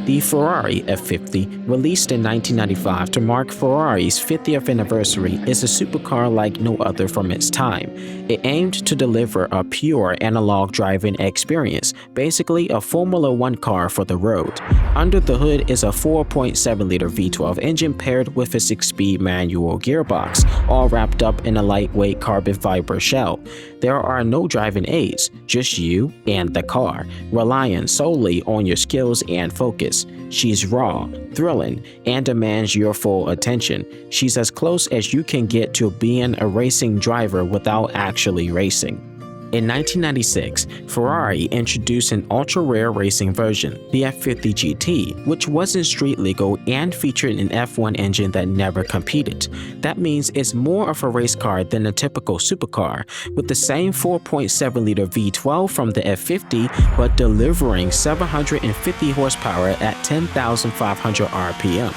The Ferrari F50, released in 1995 to mark Ferrari's 50th anniversary, is a supercar like no other from its time. It aimed to deliver a pure analog driving experience, basically a Formula One car for the road. Under the hood is a 4.7-liter V12 engine paired with a 6-speed manual gearbox, all wrapped up in a lightweight carbon fiber shell. There are no driving aids, just you and the car, relying solely on your skills and focus. She's raw, thrilling, and demands your full attention. She's as close as you can get to being a racing driver without actually racing. In 1996, Ferrari introduced an ultra-rare racing version, the F50 GT, which wasn't street legal and featured an F1 engine that never competed. That means it's more of a race car than a typical supercar, with the same 4.7-liter V12 from the F50 but delivering 750 horsepower at 10,500 RPM.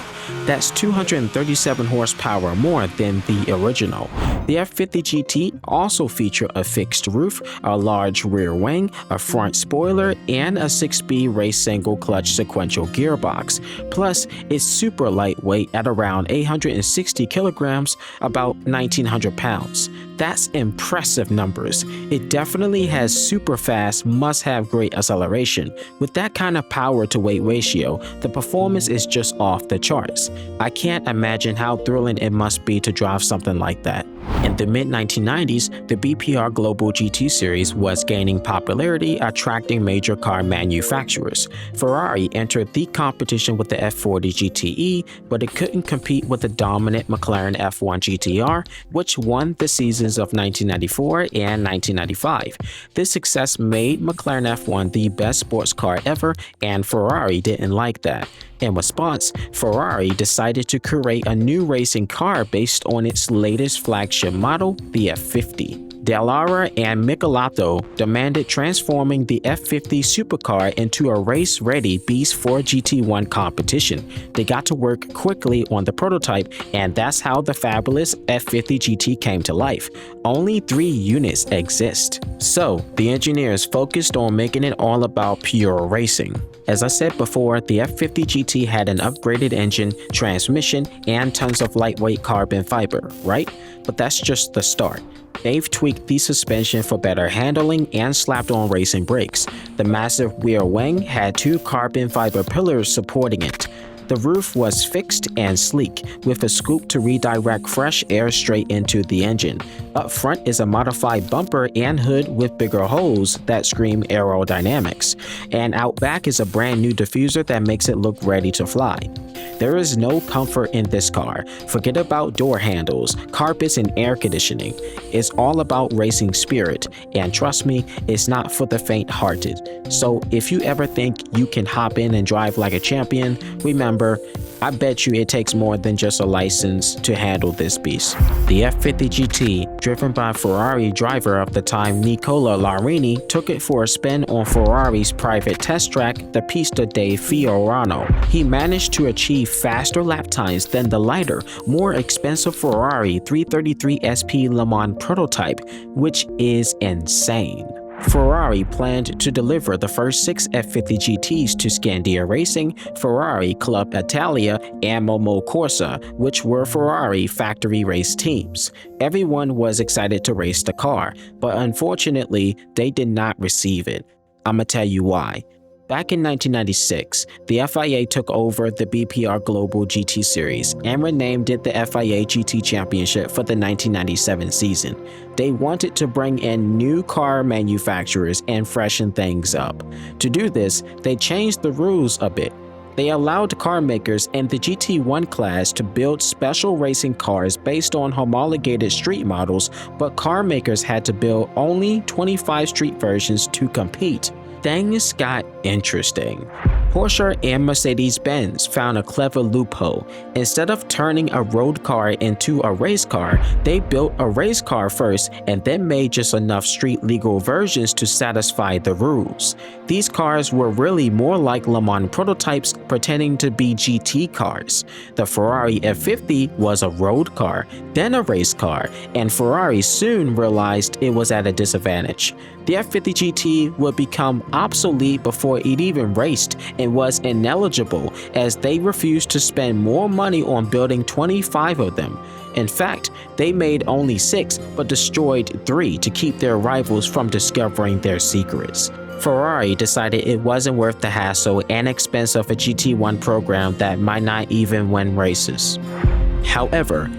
That's 237 horsepower more than the original. The F50 GT also featured a fixed roof, a large rear wing, a front spoiler, and a 6-speed race single-clutch sequential gearbox. Plus, it's super lightweight at around 860 kilograms, about 1,900 pounds. That's impressive numbers. It definitely has super fast, must-have great acceleration. With that kind of power-to-weight ratio, the performance is just off the charts. I can't imagine how thrilling it must be to drive something like that. In the mid-1990s, the BPR Global GT series was gaining popularity, attracting major car manufacturers. Ferrari entered the competition with the F40 GTE, but it couldn't compete with the dominant McLaren F1 GTR, which won the seasons of 1994 and 1995. This success made McLaren F1 the best sports car ever, and Ferrari didn't like that. In response, Ferrari decided to create a new racing car based on its latest flagship model, the F50. Dallara and Michelotto demanded transforming the F50 supercar into a race-ready beast for GT1 competition. They got to work quickly on the prototype, and that's how the fabulous F50 GT came to life. Only 3 units exist. So, the engineers focused on making it all about pure racing. As I said before, the F50 GT had an upgraded engine, transmission, and tons of lightweight carbon fiber, right? But that's just the start. They've tweaked the suspension for better handling and slapped on racing brakes. The massive rear wing had 2 carbon fiber pillars supporting it. The roof was fixed and sleek, with a scoop to redirect fresh air straight into the engine. Up front is a modified bumper and hood with bigger holes that scream aerodynamics. And out back is a brand new diffuser that makes it look ready to fly. There is no comfort in this car. Forget about door handles, carpets, and air conditioning. It's all about racing spirit, and trust me, it's not for the faint-hearted. So if you ever think you can hop in and drive like a champion, remember, I bet you it takes more than just a license to handle this beast. The F50 GT, driven by Ferrari driver of the time Nicola Larini, took it for a spin on Ferrari's private test track, the Pista dei Fiorano. He managed to achieve faster lap times than the lighter, more expensive Ferrari 333 SP Le Mans prototype, which is insane. Ferrari planned to deliver the first 6 F50 GTs to Scandia Racing, Ferrari Club Italia, and Momo Corsa, which were Ferrari factory race teams. Everyone was excited to race the car, but unfortunately, they did not receive it. I'ma tell you why. Back in 1996, the FIA took over the BPR Global GT Series and renamed it the FIA GT Championship for the 1997 season. They wanted to bring in new car manufacturers and freshen things up. To do this, they changed the rules a bit. They allowed car makers in the GT1 class to build special racing cars based on homologated street models, but car makers had to build only 25 street versions to compete. Things got interesting. Porsche and Mercedes-Benz found a clever loophole. Instead of turning a road car into a race car, they built a race car first and then made just enough street-legal versions to satisfy the rules. These cars were really more like Le Mans prototypes pretending to be GT cars. The Ferrari F50 was a road car, then a race car, and Ferrari soon realized it was at a disadvantage. The F50 GT would become obsolete before it even raced and was ineligible as they refused to spend more money on building 25 of them. In fact, they made only 6 but destroyed 3 to keep their rivals from discovering their secrets. Ferrari decided it wasn't worth the hassle and expense of a GT1 program that might not even win races. However,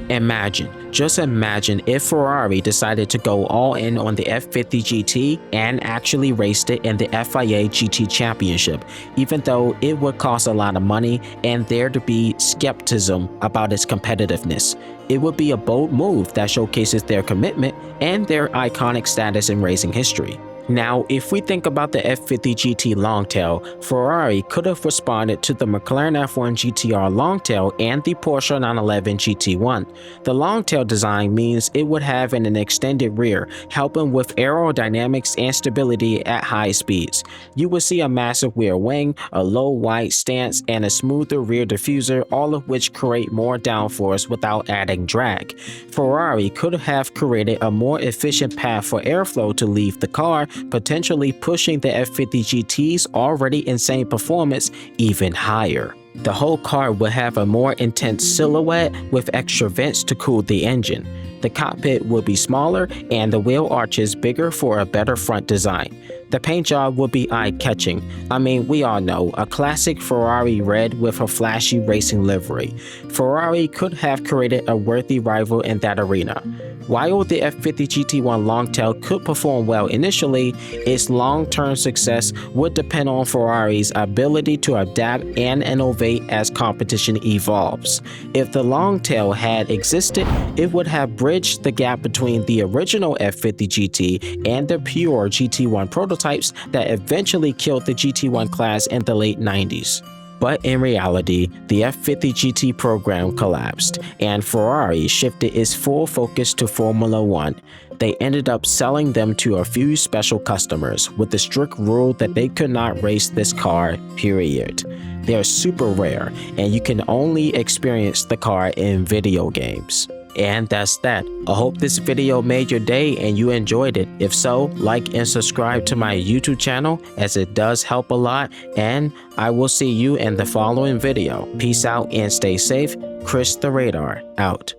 just imagine if Ferrari decided to go all in on the F50 GT and actually raced it in the FIA GT Championship, even though it would cost a lot of money and there to be skepticism about its competitiveness. It would be a bold move that showcases their commitment and their iconic status in racing history. Now, if we think about the F50 GT Longtail, Ferrari could have responded to the McLaren F1 GTR Longtail and the Porsche 911 GT1. The Longtail design means it would have an extended rear, helping with aerodynamics and stability at high speeds. You would see a massive rear wing, a low wide stance, and a smoother rear diffuser, all of which create more downforce without adding drag. Ferrari could have created a more efficient path for airflow to leave the car, potentially pushing the F50 GT's already insane performance even higher. The whole car would have a more intense silhouette with extra vents to cool the engine. The cockpit would be smaller and the wheel arches bigger for a better front design. The paint job would be eye-catching. I mean, we all know, a classic Ferrari red with a flashy racing livery. Ferrari could have created a worthy rival in that arena. While the F50 GT1 Longtail could perform well initially, its long-term success would depend on Ferrari's ability to adapt and innovate as competition evolves. If the Longtail had existed, it would have bridged the gap between the original F50 GT and the pure GT1 prototypes that eventually killed the GT1 class in the late 90s. But in reality, the F50 GT program collapsed, and Ferrari shifted its full focus to Formula 1. They ended up selling them to a few special customers with the strict rule that they could not race this car, period. They are super rare, and you can only experience the car in video games. And that's that. I hope this video made your day and you enjoyed it. If so, like and subscribe to my YouTube channel as it does help a lot, and I will see you in the following video. Peace out and stay safe. Chris the Radar out.